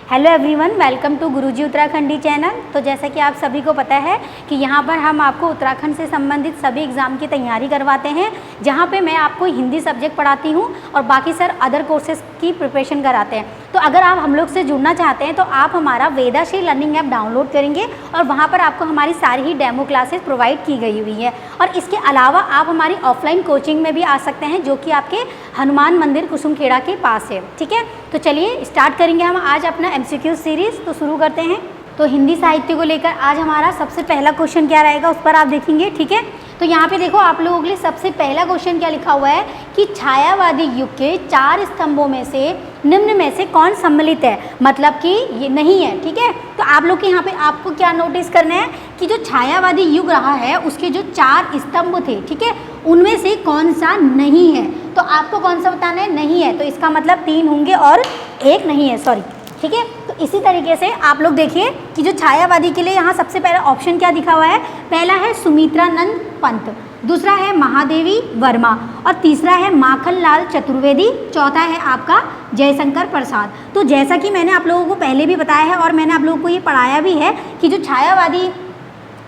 Hello everyone, welcome to Guruji Uttarakhandi channel. तो जैसा कि आप सभी को पता है कि यहाँ पर हम आपको उत्तराखंड से संबंधित सभी एग्ज़ाम की तैयारी करवाते हैं, जहाँ पे मैं आपको हिंदी सब्जेक्ट पढ़ाती हूँ और बाकी सर अदर कोर्सेज़ की प्रिपरेशन कराते हैं। तो अगर आप हम लोग से जुड़ना चाहते हैं तो आप हमारा वेदाश्री लर्निंग ऐप डाउनलोड करेंगे और वहाँ पर आपको हमारी सारी ही डेमो क्लासेस प्रोवाइड की गई हुई है। और इसके अलावा आप हमारी ऑफलाइन कोचिंग में भी आ सकते हैं, जो कि आपके हनुमान मंदिर कुसुमखेड़ा के पास है। ठीक है, तो चलिए स्टार्ट करेंगे हम आज अपना MCQ सीरीज़। तो शुरू करते हैं। तो हिंदी साहित्य को लेकर आज हमारा सबसे पहला क्वेश्चन क्या रहेगा उस पर आप देखेंगे। ठीक है, तो यहाँ पे देखो आप लोगों के लिए सबसे पहला क्वेश्चन क्या लिखा हुआ है कि छायावादी युग के 4 स्तंभों में से निम्न में से कौन सम्मिलित है, मतलब कि ये नहीं है। ठीक है, तो आप लोग के यहाँ पे आपको क्या नोटिस करना है कि जो छायावादी युग रहा है उसके जो 4 स्तंभ थे, ठीक है, उनमें से कौन सा नहीं है। तो आपको कौन सा बताना है, नहीं है। तो इसका मतलब 3 होंगे और 1 नहीं है, सॉरी। ठीक है, तो इसी तरीके से आप लोग देखिए कि जो छायावादी के लिए यहाँ सबसे पहला ऑप्शन क्या दिखा हुआ है। पहला है सुमित्रानंद पंत, दूसरा है महादेवी वर्मा और तीसरा है माखनलाल चतुर्वेदी, चौथा है आपका जयशंकर प्रसाद। तो जैसा कि मैंने आप लोगों को पहले भी बताया है और मैंने आप लोगों को ये पढ़ाया भी है कि जो छायावादी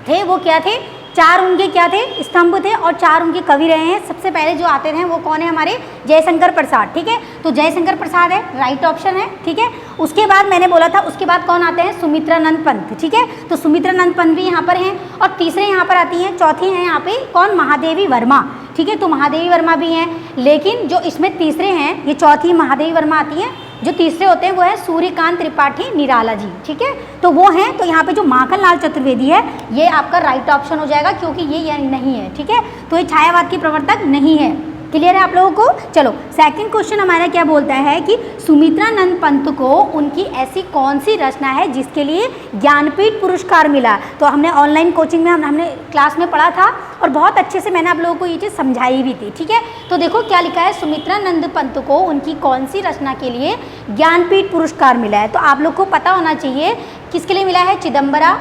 थे वो क्या थे, 4 उनके क्या थे, स्तंभ थे और 4 उनके कवि रहे हैं। सबसे पहले जो आते हैं वो कौन है, हमारे जयशंकर प्रसाद। ठीक है, तो जयशंकर प्रसाद है, राइट ऑप्शन है। ठीक है, उसके बाद मैंने बोला था उसके बाद कौन आते हैं, सुमित्रानंद पंत। ठीक है, तो सुमित्रानंद पंत भी यहाँ पर हैं और तीसरे यहाँ पर आती हैं, चौथी हैं यहाँ पे कौन, महादेवी वर्मा। ठीक है, तो महादेवी वर्मा भी हैं, लेकिन जो इसमें तीसरे हैं, ये चौथी महादेवी वर्मा आती हैं, जो तीसरे होते हैं वो है सूर्यकांत त्रिपाठी निराला जी। ठीक है, तो वो हैं। तो यहाँ पे जो माखनलाल चतुर्वेदी है ये आपका राइट ऑप्शन हो जाएगा, क्योंकि ये नहीं है। ठीक है, तो ये छायावाद के प्रवर्तक नहीं है। क्लियर है आप लोगों को। चलो सेकंड क्वेश्चन हमारा क्या बोलता है कि सुमित्रानंद पंत को उनकी ऐसी कौन सी रचना है जिसके लिए ज्ञानपीठ पुरस्कार मिला। तो हमने ऑनलाइन कोचिंग में हमने क्लास में पढ़ा था और बहुत अच्छे से मैंने आप लोगों को ये चीज़ समझाई भी थी। ठीक है, तो देखो क्या लिखा है, सुमित्रानंद पंत को उनकी कौन सी रचना के लिए ज्ञानपीठ पुरस्कार मिला है। तो आप लोग को पता होना चाहिए किसके लिए मिला है, चिदम्बरा,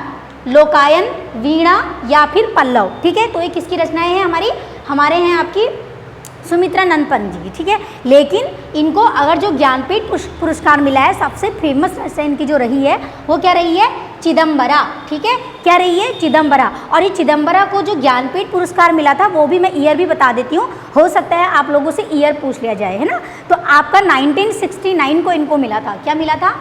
लोकायन, वीणा या फिर पल्लव। ठीक है, तो ये किसकी रचनाएं हैं, हमारे हैं आपकी सुमित्रानंद पंत जी की। ठीक है, लेकिन इनको अगर जो ज्ञानपीठ पुरस्कार मिला है, सबसे फेमस रचना इनकी जो रही है वो क्या रही है, चिदम्बरा। ठीक है, क्या रही है, चिदम्बरा। और ये चिदम्बरा को जो ज्ञानपीठ पुरस्कार मिला था वो भी मैं ईयर भी बता देती हूँ, हो सकता है आप लोगों से ईयर पूछ लिया जाए, है ना। तो आपका 1969 को इनको मिला था। क्या मिला था,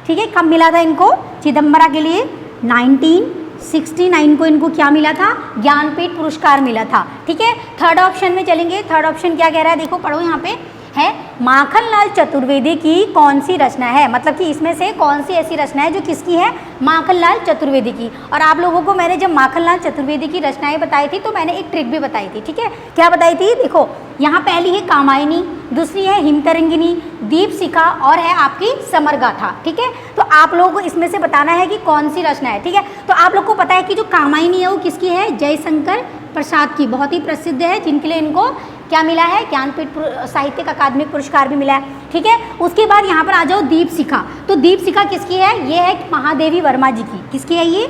ठीक है, कब मिला था इनको, चिदम्बरा के लिए 1969 को इनको क्या मिला था, ज्ञानपीठ पुरस्कार मिला था। ठीक है, थर्ड ऑप्शन में चलेंगे। थर्ड ऑप्शन क्या कह रहा है, देखो पढ़ो यहाँ पे है, माखनलाल चतुर्वेदी की कौन सी रचना है, मतलब कि इसमें से कौन सी ऐसी रचना है जो किसकी है, माखनलाल चतुर्वेदी की। और आप लोगों को मैंने जब माखनलाल चतुर्वेदी की रचनाएं बताई थी तो मैंने एक ट्रिक भी बताई थी। ठीक है, क्या बताई थी, देखो यहाँ पहली है कामायनी, दूसरी है हिमतरंगिनी, दीपशिखा और है आपकी समरगाथा। ठीक है, तो आप लोगों को इसमें से बताना है कि कौन सी रचना है। ठीक है, तो आप लोग को पता है कि जो कामायनी है वो किसकी है, जयशंकर प्रसाद की, बहुत ही प्रसिद्ध है, जिनके लिए इनको क्या मिला है, ज्ञानपीठ साहित्यिक अकादमिक पुरस्कार भी मिला है। ठीक है, उसके बाद यहाँ पर आ जाओ दीपशिखा। तो दीपशिखा किसकी है, ये है महादेवी वर्मा जी की। किसकी है ये,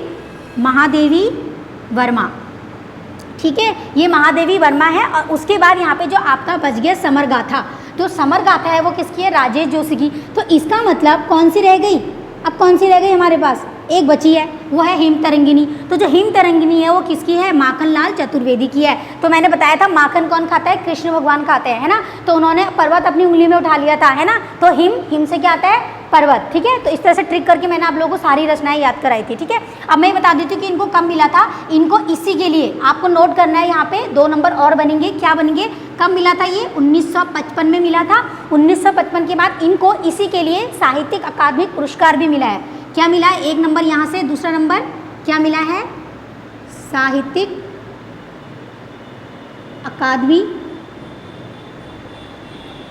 महादेवी वर्मा। ठीक है, ये महादेवी वर्मा है। और उसके बाद यहाँ पे जो आपका बच गया समरगाथा, जो समरगाथा है वो किसकी है, राजेश जोशी की। तो इसका मतलब कौन सी रह गई, अब कौन सी रह गई हमारे पास, एक बची है, वो है हिमतरंगिनी। तो जो हिमतरंगिनी है वो किसकी है, माखनलाल चतुर्वेदी की है। तो मैंने बताया था माखन कौन खाता है, कृष्ण भगवान खाते हैं, है ना। तो उन्होंने पर्वत अपनी उंगली में उठा लिया था, है ना। तो हिम से क्या आता है, पर्वत। ठीक है, तो इस तरह से ट्रिक करके मैंने आप लोगों को सारी रचनाएं याद कराई थी। ठीक है, अब मैं बता देती हूँ कि इनको कब मिला था। इनको इसी के लिए आपको नोट करना है, यहाँ पे 2 नंबर और बनेंगे। क्या बनेंगे, कब मिला था ये, 1955 में मिला था। 1955 के बाद इनको इसी के लिए साहित्यिक अकादमिक पुरस्कार भी मिला है। क्या मिला है, 1 नंबर यहाँ से, दूसरा नंबर क्या मिला है, साहित्यिक अकादमी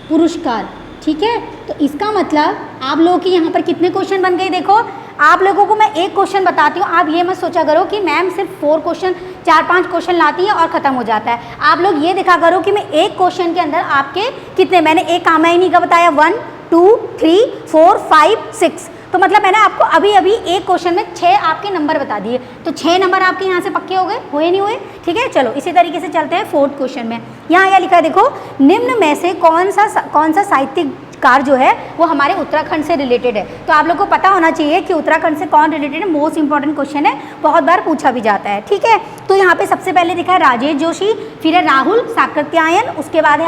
पुरस्कार। ठीक है, तो इसका मतलब आप लोगों के यहाँ पर कितने क्वेश्चन बन गए। देखो आप लोगों को मैं एक क्वेश्चन बताती हूँ, आप ये मत सोचा करो कि मैम सिर्फ 4 क्वेश्चन 4-5 क्वेश्चन लाती है और ख़त्म हो जाता है। आप लोग ये देखा करो कि मैं एक क्वेश्चन के अंदर आपके कितने, मैंने एक कामायनी का बताया 1 2 3 4 5 6, तो मतलब मैंने आपको अभी एक क्वेश्चन में 6 आपके नंबर बता दिए। तो 6 नंबर आपके यहाँ से पक्के हो गए, हुए नहीं हुए। ठीक है, चलो इसी तरीके से चलते हैं 4th क्वेश्चन में। यहाँ क्या लिखा है, देखो निम्न में से कौन सा साहित्यिक साहित्यकार जो है वो हमारे उत्तराखंड से रिलेटेड है। तो आप लोग को पता होना चाहिए कि उत्तराखंड से कौन रिलेटेड है, मोस्ट इंपॉर्टेंट क्वेश्चन है, बहुत बार पूछा भी जाता है। ठीक है, तो यहाँ पे सबसे पहले दिखा है राजेश जोशी, फिर है राहुल साकृत्यायन, उसके बाद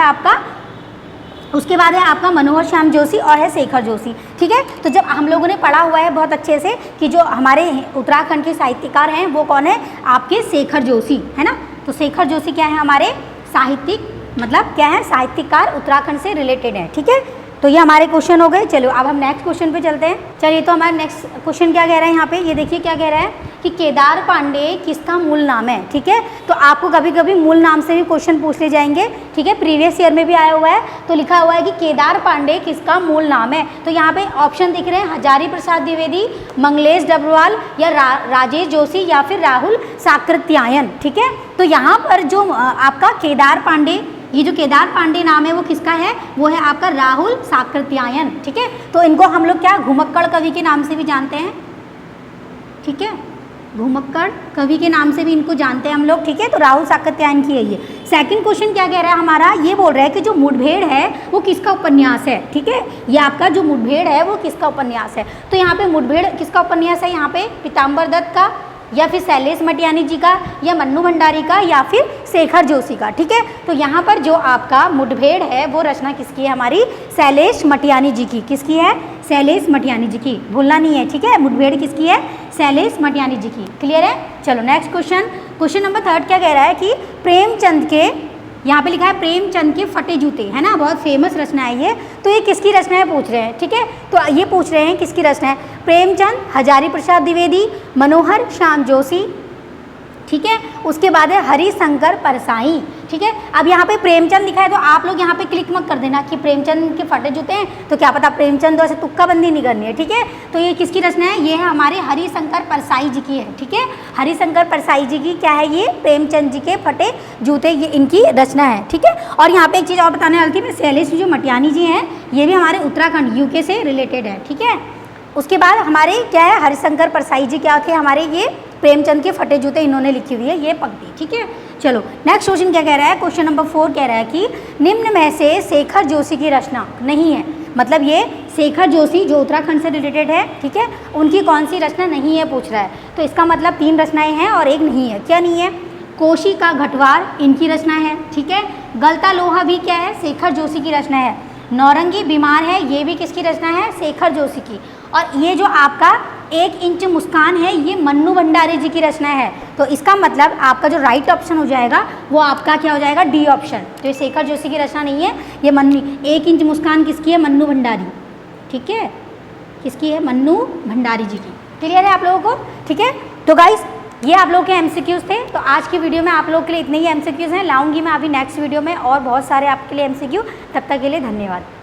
है आपका मनोहर श्याम जोशी और है शेखर जोशी। ठीक है, तो जब हम लोगों ने पढ़ा हुआ है बहुत अच्छे से कि जो हमारे उत्तराखंड के साहित्यकार हैं वो कौन है, आपके शेखर जोशी, है ना। तो शेखर जोशी क्या है, हमारे साहित्यिक मतलब क्या है, साहित्यकार उत्तराखंड से रिलेटेड है। ठीक है, तो ये हमारे क्वेश्चन हो गए। चलो अब हम नेक्स्ट क्वेश्चन पे चलते हैं। चलिए, तो हमारा नेक्स्ट क्वेश्चन क्या कह रहा है यहाँ पे, ये देखिए क्या कह रहा है कि केदार पांडे किसका मूल नाम है। ठीक है, तो आपको कभी कभी मूल नाम से भी क्वेश्चन पूछ ले जाएंगे। ठीक है, प्रीवियस ईयर में भी आया हुआ है, तो लिखा हुआ है कि केदार पांडे किसका मूल नाम है। तो यहाँ पे ऑप्शन दिख रहे हैं, हजारी प्रसाद द्विवेदी, मंगलेश डबरवाल या राजेश जोशी या फिर राहुल साकृत्यायन। ठीक है, तो यहाँ पर जो आपका केदार पांडे, ये जो केदार पांडे नाम है वो किसका है, वो है आपका राहुल साकृत्यायन। ठीक है, तो इनको हम लोग क्या घुमक्कड़ कवि के नाम से भी जानते हैं। ठीक है, घुमक्कड़ कवि के नाम से भी इनको जानते हैं हम लोग। ठीक है, तो राहुल साकृत्यायन की है ये। सेकंड क्वेश्चन क्या कह रहा है हमारा, ये बोल रहा है कि जो मुठभेड़ है वो किसका उपन्यास है। ठीक है, ये आपका जो मुठभेड़ है वो किसका उपन्यास है। तो यहाँ पे मुठभेड़ किसका उपन्यास है, यहाँ पे पीताम्बर दत्त का या फिर शैलेश मटियानी जी का या मन्नू भंडारी का या फिर शेखर जोशी का। ठीक है, तो यहाँ पर जो आपका मुठभेड़ है वो रचना किसकी है, हमारी शैलेश मटियानी जी की। किसकी है, शैलेश मटियानी जी की, भूलना नहीं है। ठीक है, मुठभेड़ किसकी है, शैलेश मटियानी जी की। क्लियर है। चलो नेक्स्ट क्वेश्चन नंबर 3 क्या कह रहा है कि प्रेमचंद के, यहाँ पे लिखा है प्रेमचंद के फटे जूते, है ना, बहुत फेमस रचना है ये। तो ये किसकी रचना है पूछ रहे हैं। ठीक है, तो ये पूछ रहे हैं किसकी रचना है, प्रेमचंद, हजारी प्रसाद द्विवेदी, मनोहर श्याम जोशी। ठीक है, उसके बाद है हरिशंकर परसाई। ठीक है, अब यहाँ पे प्रेमचंद लिखा है तो आप लोग यहाँ पे क्लिक मत कर देना कि प्रेमचंद के फटे जूते हैं, तो क्या पता प्रेमचंद, ऐसे तुक्काबंदी नहीं करनी है। ठीक है, तो ये किसकी रचना है, ये है हमारे हरिशंकर परसाई जी की है। ठीक है, हरिशंकर परसाई जी की क्या है, ये प्रेमचंद जी के फटे जूते, ये इनकी रचना है। ठीक है, और यहाँ पे एक चीज़ और बताने वाली थी मैं, शैलेश जो मटियानी जी हैं ये भी हमारे उत्तराखंड यूके से रिलेटेड है। ठीक है, उसके बाद हमारे क्या है, हरिशंकर परसाई जी क्या थे, हमारे ये प्रेमचंद के फटे जूते इन्होंने लिखी हुई है ये पंक्ति। ठीक है, चलो नेक्स्ट क्वेश्चन क्या कह रहा है, क्वेश्चन नंबर 4 कह रहा है कि निम्न में से शेखर जोशी की रचना नहीं है। मतलब ये शेखर जोशी जो उत्तराखंड से रिलेटेड है, ठीक है, उनकी कौन सी रचना नहीं है पूछ रहा है। तो इसका मतलब 3 रचनाएं हैं और एक नहीं है। क्या नहीं है, कोशी का घटवार इनकी रचना है। ठीक है, गलता लोहा भी क्या है, शेखर जोशी की रचना है। नौरंगी बीमार है, ये भी किसकी रचना है, शेखर जोशी की। और ये जो आपका 1 इंच मुस्कान है ये मन्नू भंडारी जी की रचना है। तो इसका मतलब आपका जो राइट ऑप्शन हो जाएगा वो आपका क्या हो जाएगा, डी ऑप्शन। तो ये शेखर जोशी की रचना नहीं है, ये 1 इंच मुस्कान किसकी है, मन्नू भंडारी। ठीक है, किसकी है, मन्नू भंडारी जी की। क्लियर है आप लोगों को। ठीक है, तो गाइस ये आप लोगों के एमसीक्यूज़ थे। तो आज की वीडियो में आप लोगों के लिए इतने ही एमसीक्यूज़ हैं, लाऊंगी मैं अभी नेक्स्ट वीडियो में और बहुत सारे आपके लिए एमसीक्यू। तब तक के लिए धन्यवाद।